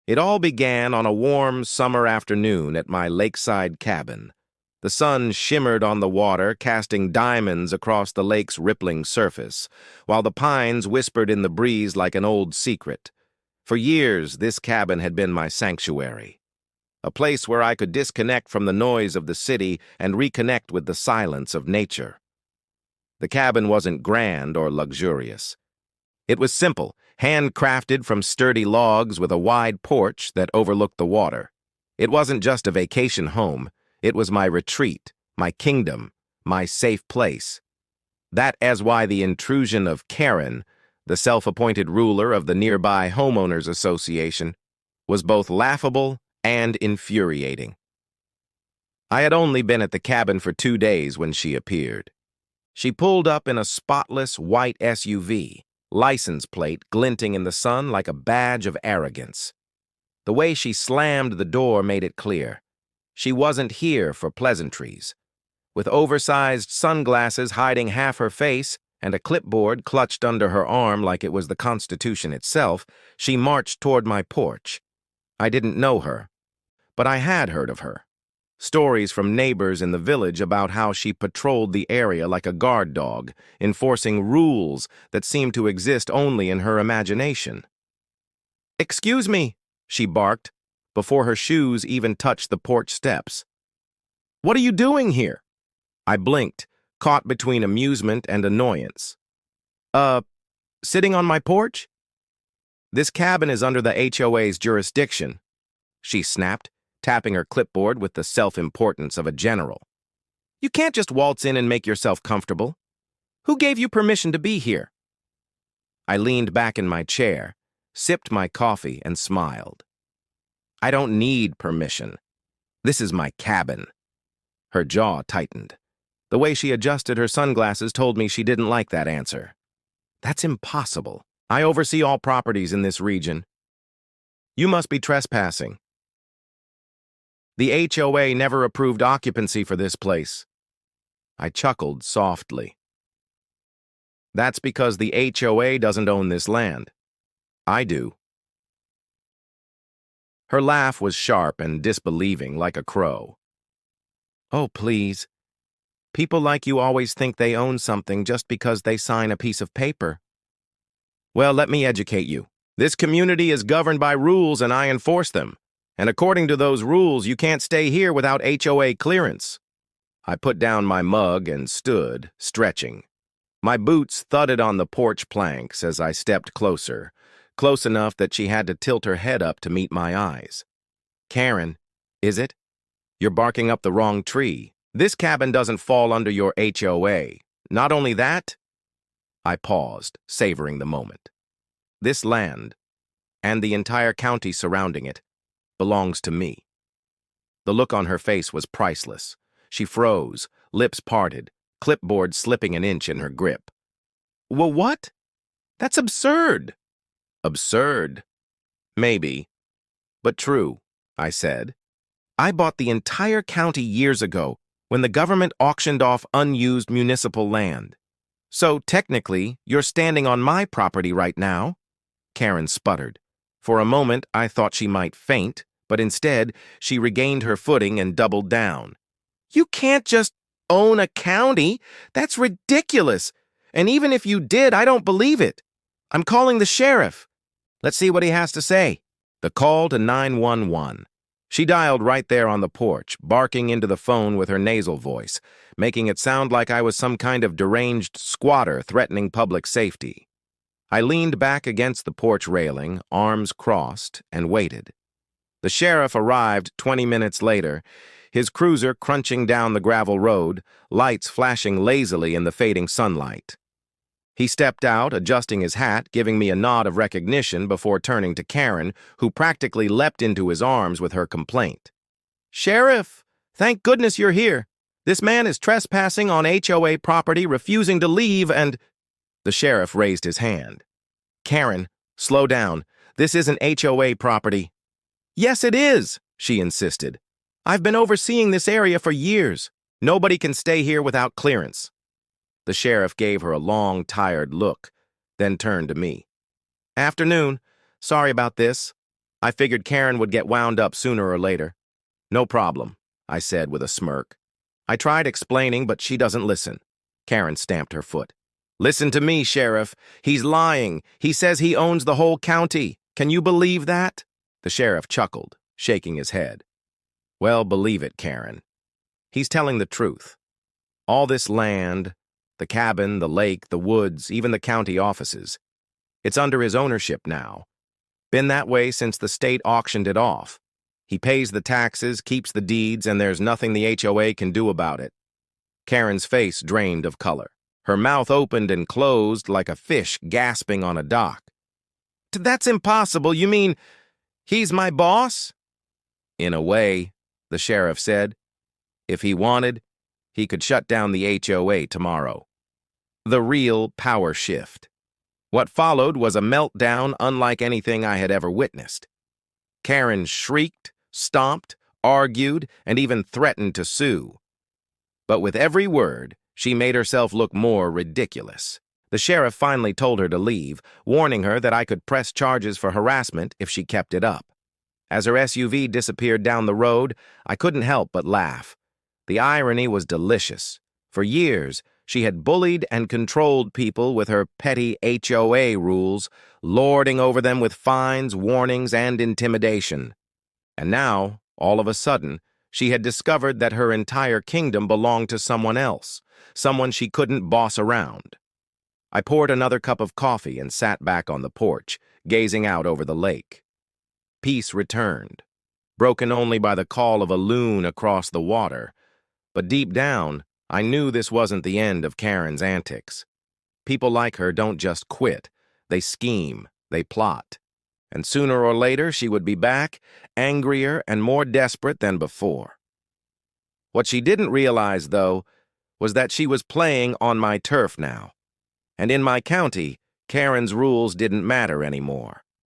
It all began on a warm summer afternoon at my lakeside cabin. The sun shimmered on the water, casting diamonds across the lake's rippling surface, while the pines whispered in the breeze like an old secret. For years, this cabin had been my sanctuary, a place where I could disconnect from the noise of the city and reconnect with the silence of nature. The cabin wasn't grand or luxurious. It was simple, handcrafted from sturdy logs with a wide porch that overlooked the water. It wasn't just a vacation home. It was my retreat, my kingdom, my safe place. That is why the intrusion of Karen, the self-appointed ruler of the nearby homeowners association, was both laughable and infuriating. I had only been at the cabin for 2 days when she appeared. She pulled up in a spotless white SUV, license plate glinting in the sun like a badge of arrogance. The way she slammed the door made it clear. She wasn't here for pleasantries. With oversized sunglasses hiding half her face and a clipboard clutched under her arm like it was the Constitution itself, she marched toward my porch. I didn't know her, but I had heard of her. Stories from neighbors in the village about how she patrolled the area like a guard dog, enforcing rules that seemed to exist only in her imagination. "Excuse me," she barked, before her shoes even touched the porch steps. "What are you doing here?" I blinked, caught between amusement and annoyance. Sitting on my porch?" "This cabin is under the HOA's jurisdiction," she snapped, tapping her clipboard with the self-importance of a general. "You can't just waltz in and make yourself comfortable. Who gave you permission to be here?" I leaned back in my chair, sipped my coffee, and smiled. "I don't need permission. This is my cabin." Her jaw tightened. The way she adjusted her sunglasses told me she didn't like that answer. "That's impossible. I oversee all properties in this region." "You must be trespassing." "The HOA never approved occupancy for this place." I chuckled softly. "That's because the HOA doesn't own this land. I do." Her laugh was sharp and disbelieving, like a crow. "Oh, please. People like you always think they own something just because they sign a piece of paper." "Well, let me educate you. This community is governed by rules and I enforce them. And according to those rules, you can't stay here without HOA clearance." I put down my mug and stood, stretching. My boots thudded on the porch planks as I stepped closer, close enough that she had to tilt her head up to meet my eyes. "Karen, is it? You're barking up the wrong tree. This cabin doesn't fall under your HOA. Not only that..." I paused, savoring the moment. "This land, and the entire county surrounding it, belongs to me." The look on her face was priceless. She froze, lips parted, clipboard slipping an inch in her grip. "Well, what? That's absurd." "Absurd? Maybe. But true," I said. "I bought the entire county years ago when the government auctioned off unused municipal land. So, technically, you're standing on my property right now." Karen sputtered. For a moment, I thought she might faint, but instead, she regained her footing and doubled down. "You can't just own a county. That's ridiculous. And even if you did, I don't believe it. I'm calling the sheriff. Let's see what he has to say." The call to 911. She dialed right there on the porch, barking into the phone with her nasal voice, making it sound like I was some kind of deranged squatter threatening public safety. I leaned back against the porch railing, arms crossed, and waited. The sheriff arrived 20 minutes later, his cruiser crunching down the gravel road, lights flashing lazily in the fading sunlight. He stepped out, adjusting his hat, giving me a nod of recognition before turning to Karen, who practically leapt into his arms with her complaint. "Sheriff, thank goodness you're here. This man is trespassing on HOA property, refusing to leave, and..." The sheriff raised his hand. "Karen, slow down. This isn't HOA property." "Yes, it is," she insisted. "I've been overseeing this area for years. Nobody can stay here without clearance." The sheriff gave her a long, tired look, then turned to me. "Afternoon. Sorry about this." I figured Karen would get wound up sooner or later. No problem, I said with a smirk. I tried explaining, but she doesn't listen. Karen stamped her foot. Listen to me, Sheriff. He's lying. He says he owns the whole county. Can you believe that? The sheriff chuckled, shaking his head. Well, believe it, Karen. He's telling the truth. All this land, the cabin, the lake, the woods, even the county offices, it's under his ownership now. Been that way since the state auctioned it off. He pays the taxes, keeps the deeds, and there's nothing the HOA can do about it. Karen's face drained of color. Her mouth opened and closed like a fish gasping on a dock. That's impossible. You mean he's my boss? In a way, the sheriff said. If he wanted, he could shut down the HOA tomorrow. The real power shift. What followed was a meltdown unlike anything I had ever witnessed. Karen shrieked, stomped, argued, and even threatened to sue. But with every word, she made herself look more ridiculous. The sheriff finally told her to leave, warning her that I could press charges for harassment if she kept it up. As her SUV disappeared down the road, I couldn't help but laugh. The irony was delicious. For years, she had bullied and controlled people with her petty HOA rules, lording over them with fines, warnings, and intimidation. And now, all of a sudden, she had discovered that her entire kingdom belonged to someone else, someone she couldn't boss around. I poured another cup of coffee and sat back on the porch, gazing out over the lake. Peace returned, broken only by the call of a loon across the water. But deep down, I knew this wasn't the end of Karen's antics. People like her don't just quit. They scheme, they plot. And sooner or later, she would be back, angrier and more desperate than before. What she didn't realize, though, was that she was playing on my turf now. And in my county, Karen's rules didn't matter anymore.